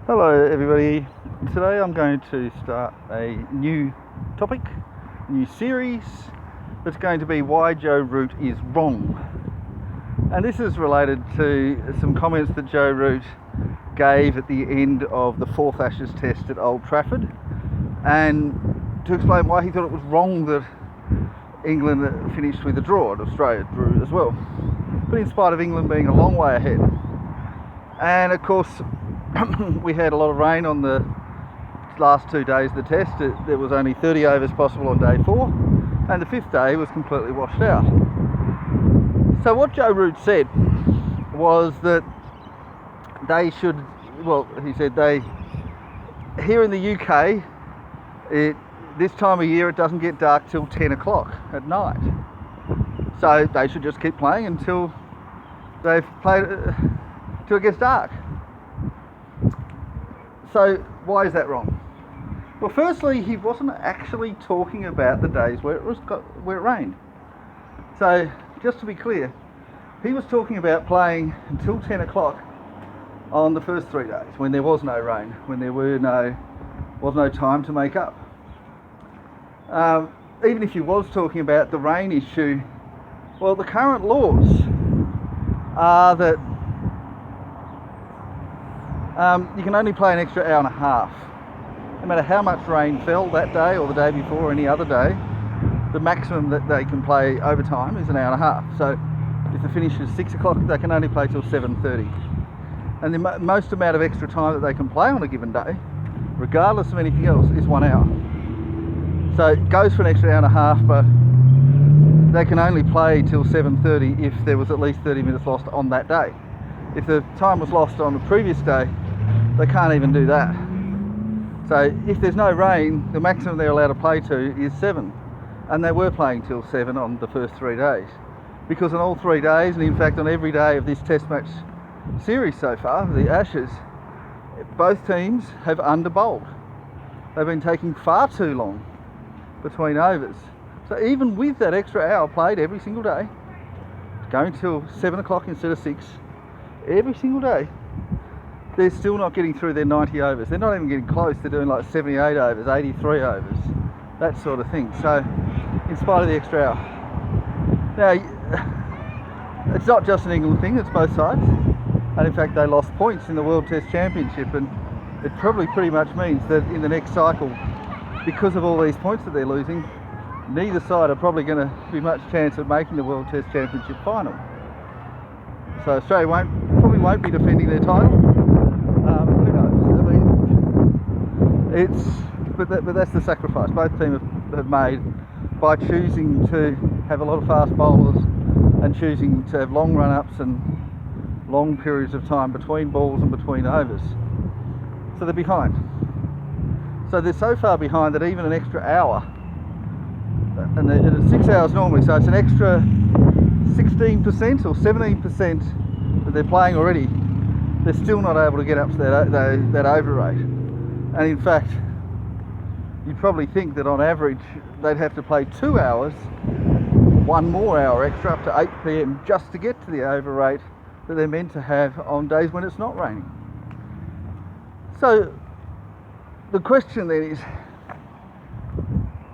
Hello everybody, today I'm going to start a new topic, a new series that's going to be why Joe Root is wrong. And this is related to some comments that Joe Root gave at the end of the fourth Ashes test at Old Trafford, and to explain why he thought it was wrong that England finished with a draw and Australia drew as well, but in spite of England being a long way ahead. And of course we had a lot of rain on the last 2 days of the test. There was only 30 overs possible on day 4, and the 5th day was completely washed out. So what Joe Root said was that they should, he said here in the UK, this time of year it doesn't get dark till 10 o'clock at night. So they should just keep playing until they've played, till it gets dark. So why is that wrong? Well, firstly, he wasn't actually talking about the days where it rained. So just to be clear, he was talking about playing until 10 o'clock on the first 3 days when there was no rain, when there was no time to make up. Even if he was talking about the rain issue, well, the current laws are that you can only play an extra hour and a half. No matter how much rain fell that day or the day before or any other day, the maximum that they can play overtime is an hour and a half. So if the finish is 6 o'clock, they can only play till 7:30. And the most amount of extra time that they can play on a given day, regardless of anything else, is 1 hour. So it goes for an extra hour and a half, but they can only play till 7:30 if there was at least 30 minutes lost on that day. If the time was lost on the previous day, they can't even do that. So if there's no rain, the maximum they're allowed to play to is 7. And they were playing till 7 on the first 3 days. Because on all 3 days, and in fact on every day of this test match series so far, the Ashes, both teams have under-bowled. They've been taking far too long between overs. So even with that extra hour played every single day, going till 7 o'clock instead of 6, every single day, they're still not getting through their 90 overs. They're not even getting close. They're doing like 78 overs, 83 overs, that sort of thing. So, in spite of the extra hour. Now, it's not just an England thing, it's both sides. And in fact, they lost points in the World Test Championship, and it probably pretty much means that in the next cycle, because of all these points that they're losing, neither side are probably going to be much chance of making the World Test Championship final. So Australia probably won't be defending their title. Who knows? But that's the sacrifice both teams have made by choosing to have a lot of fast bowlers and choosing to have long run-ups and long periods of time between balls and between overs. So they're behind. So they're so far behind that even an extra hour, and it's 6 hours normally, so it's an extra 16% or 17% that they're playing already, they're still not able to get up to that over rate. And in fact, you'd probably think that on average they'd have to play 2 hours, 1 more hour extra up to 8 PM just to get to the over rate that they're meant to have on days when it's not raining. So the question then is,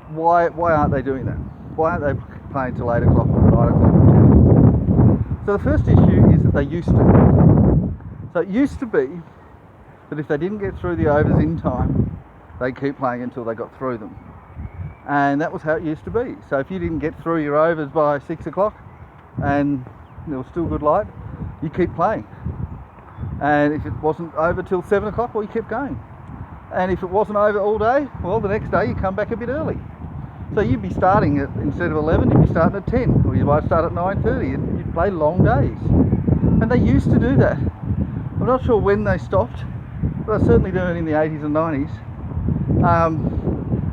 why aren't they doing that? Why aren't they playing till 8 o'clock or 9 o'clock? So the first issue is that they used to. So it used to be that if they didn't get through the overs in time, they'd keep playing until they got through them. And that was how it used to be. So if you didn't get through your overs by 6 o'clock and there was still good light, you keep playing. And if it wasn't over till 7 o'clock, well, you kept going. And if it wasn't over all day, well, the next day you come back a bit early. So you'd be starting at, instead of 11, you'd be starting at 10, or you might start at 9:30. You'd play long days. And they used to do that. I'm not sure when they stopped, but they certainly doing it in the 80s and 90s.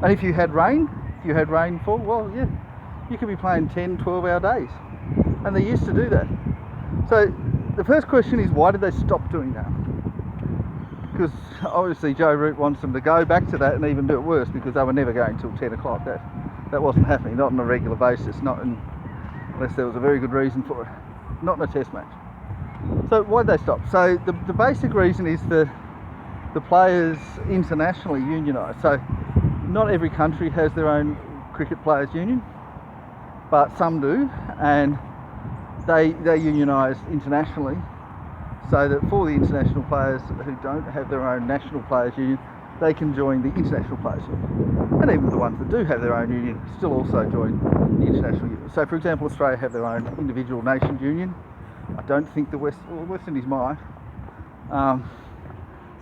And if you had rainfall, well, yeah, you could be playing 10, 12-hour days. And they used to do that. So the first question is, why did they stop doing that? Because obviously Joe Root wants them to go back to that and even do it worse, because they were never going till 10 o'clock. That wasn't happening, not on a regular basis, unless there was a very good reason for it. Not in a test match. So why did they stop? So the basic reason is that the players internationally unionise. So not every country has their own cricket players union, but some do, and they unionise internationally, so that for the international players who don't have their own national players union, they can join the international players union. And even the ones that do have their own union still also join the international union. So for example, Australia have their own individual nations union. I don't think the West Indies might.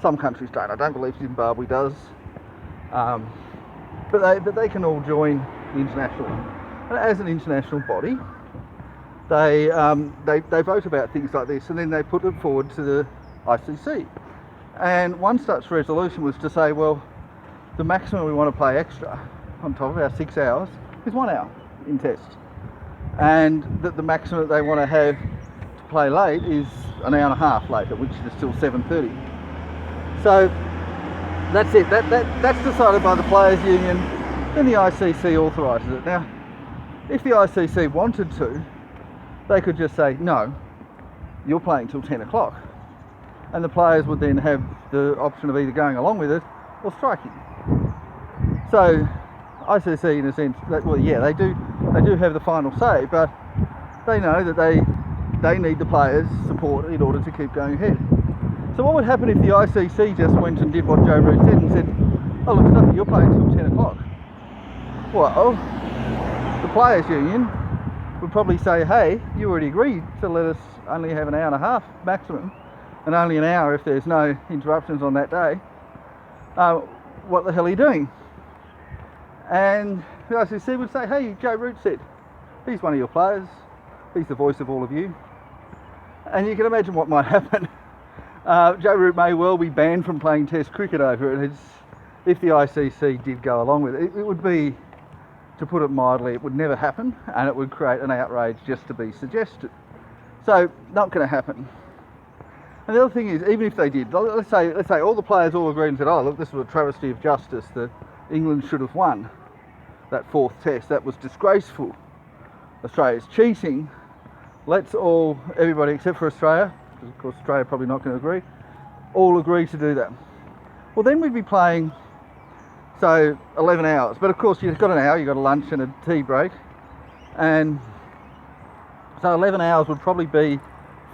Some countries don't. I don't believe Zimbabwe does. But they can all join the international. And as an international body, they vote about things like this, and then they put it forward to the ICC. And one such resolution was to say, well, the maximum we want to play extra on top of our 6 hours is 1 hour in test, and that the maximum that they want to have to play late is an hour and a half later, which is still 7:30. So that's it. That's decided by the Players Union. Then the ICC authorises it. Now, if the ICC wanted to, they could just say, no, you're playing till 10 o'clock. And the players would then have the option of either going along with it or striking. So ICC, in a sense, they do have the final say, but they know that they need the players' support in order to keep going ahead. So what would happen if the ICC just went and did what Joe Root said and said, oh look, Stuffy, you're playing till 10 o'clock. Well, the Players Union would probably say, hey, you already agreed to let us only have an hour and a half maximum, and only an hour if there's no interruptions on that day. What the hell are you doing? And the ICC would say, hey, Joe Root said, he's one of your players, he's the voice of all of you. And you can imagine what might happen. Joe Root may well be banned from playing Test cricket over it. If the ICC did go along with it, it would be, to put it mildly, it would never happen, and it would create an outrage just to be suggested. So, not going to happen. And the other thing is, even if they did, let's say all the players all agreed and said, oh look, this was a travesty of justice, that England should have won that 4th test, that was disgraceful, Australia's cheating, everybody except for Australia, because of course Australia probably not going to agree, all agree to do that. Well, then we'd be playing, so 11 hours, but of course you've got an hour, you've got a lunch and a tea break, and so 11 hours would probably be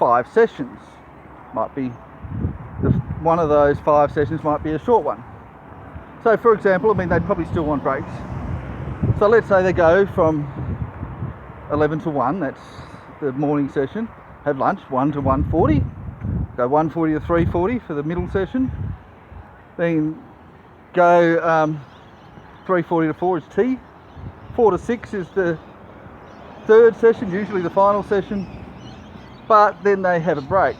5 sessions. Might be one of those 5 sessions might be a short one. So for example, they'd probably still want breaks. So let's say they go from 11 to 1, that's the morning session, have lunch, 1 to 1:40, go 1:40 to 3:40 for the middle session, then go 3:40 to 4 is tea, 4 to 6 is the 3rd session, usually the final session, but then they have a break,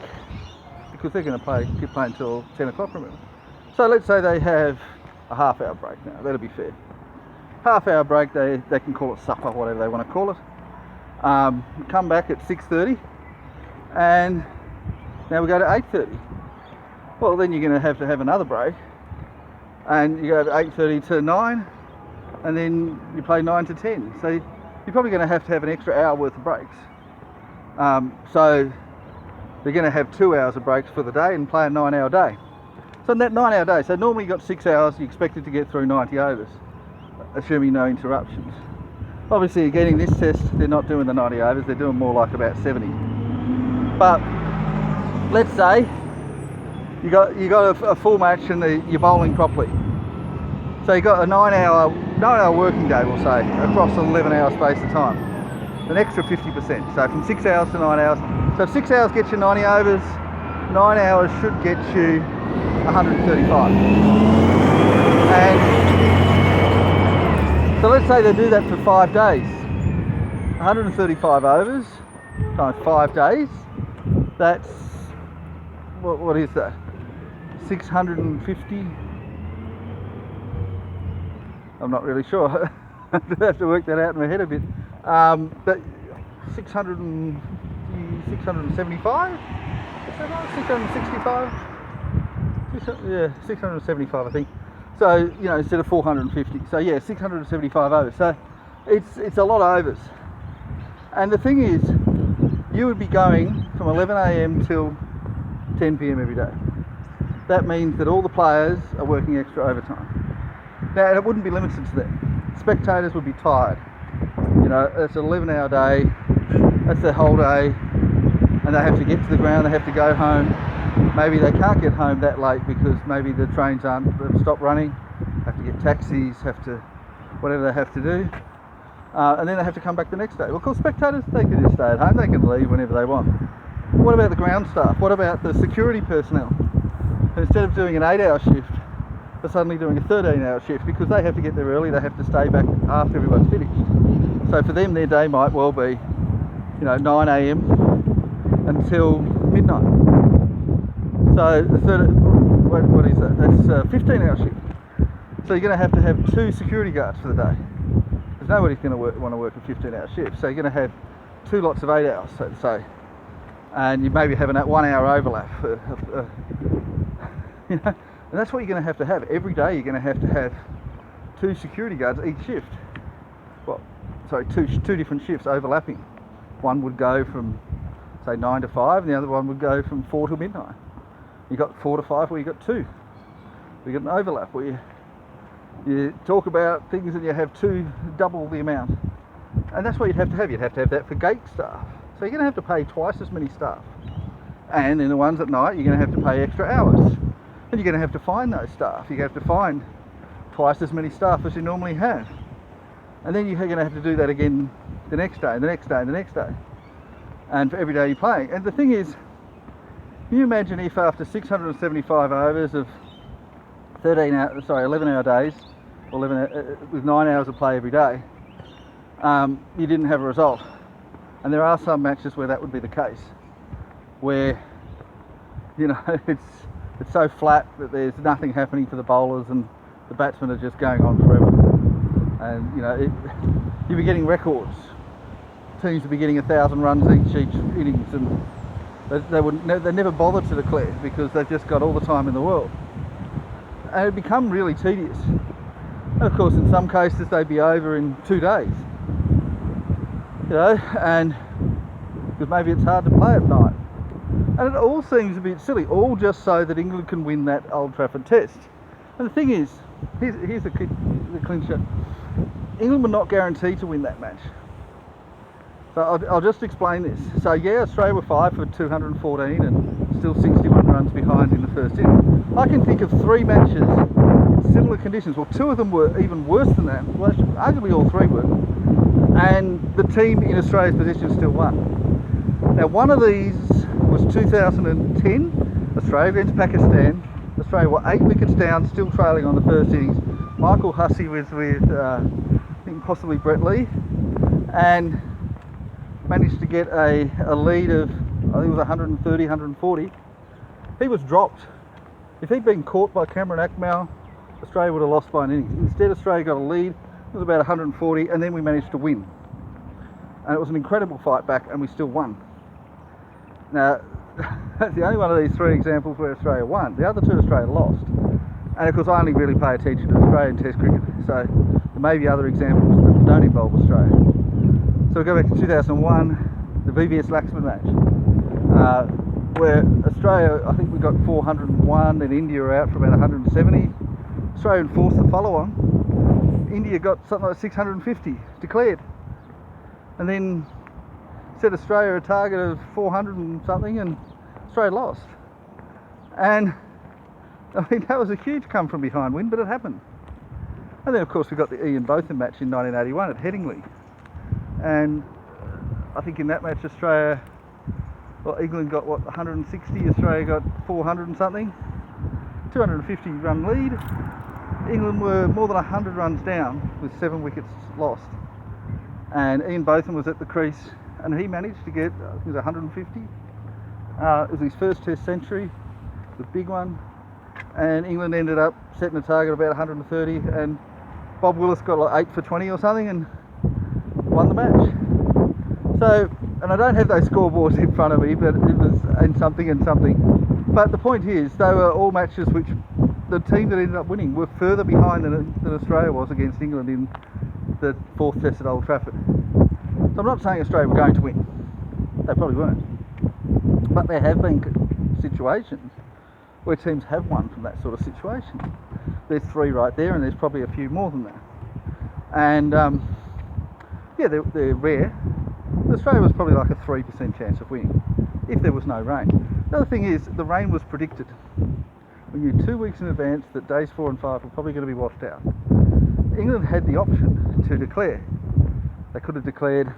because they're going to keep playing until 10 o'clock, remember. So let's say they have a half-hour break now, that'll be fair. Half-hour break, they can call it supper, whatever they want to call it. Come back at 6:30, and now we go to 8:30. Well, then you're going to have another break, and you go to 8:30 to 9, and then you play 9 to 10. So you're probably going to have an extra hour worth of breaks. So they're going to have 2 hours of breaks for the day and play a 9-hour day. So in that 9-hour day, so normally you've got 6 hours, you're expected to get through 90 overs, assuming no interruptions. Obviously, getting this test, they're not doing the 90 overs, they're doing more like about 70. But let's say you got a full match and you're bowling properly. So you got a 9-hour working day, we'll say, across an 11-hour space of time. An extra 50%. So from 6 hours to 9 hours. So if 6 hours gets you 90 overs, 9 hours should get you 135. And so let's say they do that for 5 days. 135 overs times 5 days. That's, what is that? 650? I'm not really sure. I have to work that out in my head a bit. But 675? Is that right? 665? Yeah, 675 I think. So, instead of 450. So yeah, 675 overs. So it's a lot of overs. And the thing is, you would be going from 11 AM till 10 PM every day. that means that all the players are working extra overtime. Now, it wouldn't be limited to them. Spectators would be tired. You know, it's an 11-hour day, that's their whole day, and they have to get to the ground, they have to go home. Maybe they can't get home that late because maybe the trains they've stopped running, have to get taxis, have to, whatever they have to do. And then they have to come back the next day. Well, of course, spectators, they can just stay at home, they can leave whenever they want. What about the ground staff? What about the security personnel? And instead of doing an 8-hour shift, they're suddenly doing a 13-hour shift because they have to get there early, they have to stay back after everyone's finished. So for them, their day might well be, 9 a.m. until midnight. So what is that? That's a 15-hour shift. So you're going to have 2 security guards for the day. Because nobody's going to want to work a 15-hour shift. So you're going to have 2 lots of 8 hours, so to say. And you maybe have a 1 hour overlap. And that's what you're going to have. Every day you're going to have 2 security guards each shift. Two different shifts overlapping. One would go from, say, 9 to 5, and the other one would go from 4 to midnight. You got 4 to 5 where you got 2. We got an overlap where you talk about things and you have 2 double the amount. And that's what you'd have to have. You'd have to have that for gate staff. So you're going to have to pay twice as many staff. And in the ones at night, you're going to have to pay extra hours. And you're going to have to find those staff. You're going to have to find twice as many staff as you normally have. And then you're going to have to do that again the next day, and the next day, and the next day. And for every day you're playing. And the thing is, can you imagine if after 675 overs of 11-hour days, or with 9 hours of play every day, you didn't have a result. And there are some matches where that would be the case, where it's so flat that there's nothing happening for the bowlers and the batsmen are just going on forever. And you'll be getting records. Teams will be getting 1,000 runs each innings, and they never bother to declare because they've just got all the time in the world. And it become really tedious. And of course, in some cases they'd be over in 2 days. And because maybe it's hard to play at night. And it all seems a bit silly, all just so that England can win that Old Trafford Test. And the thing is, here's the clincher. England were not guaranteed to win that match. So I'll just explain this. So yeah, Australia were 5 for 214 and still 61 runs behind in the first inning. I can think of 3 matches in similar conditions. Well, 2 of them were even worse than that. Well, actually, arguably all 3 were. And the team in Australia's position still won. Now, one of these was 2010, Australia against Pakistan. Australia were 8 wickets down, still trailing on the first innings. Michael Hussey was with, I think possibly Brett Lee, and managed to get a lead of, I think it was 130, 140. He was dropped. If he'd been caught by Cameron Akmal, Australia would have lost by an innings. Instead, Australia got a lead. It was about 140, and then we managed to win. And it was an incredible fight back, and we still won. Now, that's the only one of these 3 examples where Australia won. The other 2 Australia lost. And of course, I only really pay attention to Australian Test cricket, so there may be other examples that don't involve Australia. So we go back to 2001, the VVS Laxman match, where Australia, I think we got 401, and India were out for about 170. Australia enforced the follow-on. India got something like 650 declared, and then set Australia a target of 400 and something, and Australia lost. And I mean, that was a huge come from behind win, but it happened. And then of course we got the Ian Botham match in 1981 at Headingley, and I think in that match England got 160, Australia got 400 and something, 250 run lead. England were more than 100 runs down with 7 wickets lost, and Ian Botham was at the crease, and he managed to get, I think it was 150. It was his first Test century, the big one, and England ended up setting a target of about 130, and Bob Willis got like 8 for 20 or something and won the match. So, and I don't have those scoreboards in front of me, but it was and something. But the point is, they were all matches which the team that ended up winning were further behind than Australia was against England in the 4th Test at Old Trafford. So I'm not saying Australia were going to win. They probably weren't. But there have been situations where teams have won from that sort of situation. There's 3 right there, and there's probably a few more than that. And yeah, they're rare. Australia was probably like a 3% chance of winning if there was no rain. The other thing is, the rain was predicted. We knew 2 weeks in advance that days 4 and 5 were probably going to be washed out. England had the option to declare. They could have declared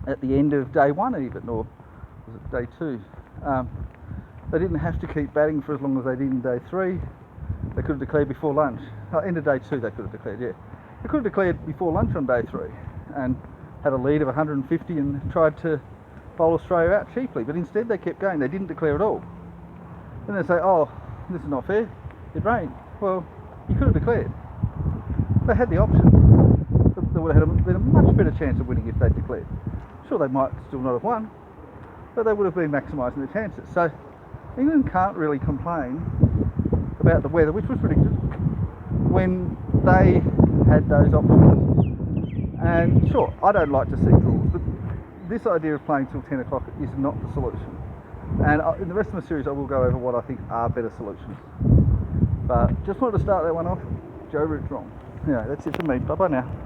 at the end of day 1 even, or was it day 2? They didn't have to keep batting for as long as they did in day 3. They could have declared before lunch. End of day 2 they could have declared, yeah. They could have declared before lunch on day 3 and had a lead of 150 and tried to bowl Australia out cheaply, but instead they kept going. They didn't declare at all. Then they say, oh, this is not fair, it rained. Well, you could have declared. They had the option. They would have been a much better chance of winning if they'd declared. Sure, they might still not have won, but they would have been maximising their chances. So England can't really complain about the weather, which was predicted, when they had those options. And sure, I don't like to see draws, but this idea of playing till 10 o'clock is not the solution. And in the rest of the series I will go over what I think are better solutions. But just wanted to start that one off. Joe Root's wrong. Anyway, that's it for me. Bye bye now.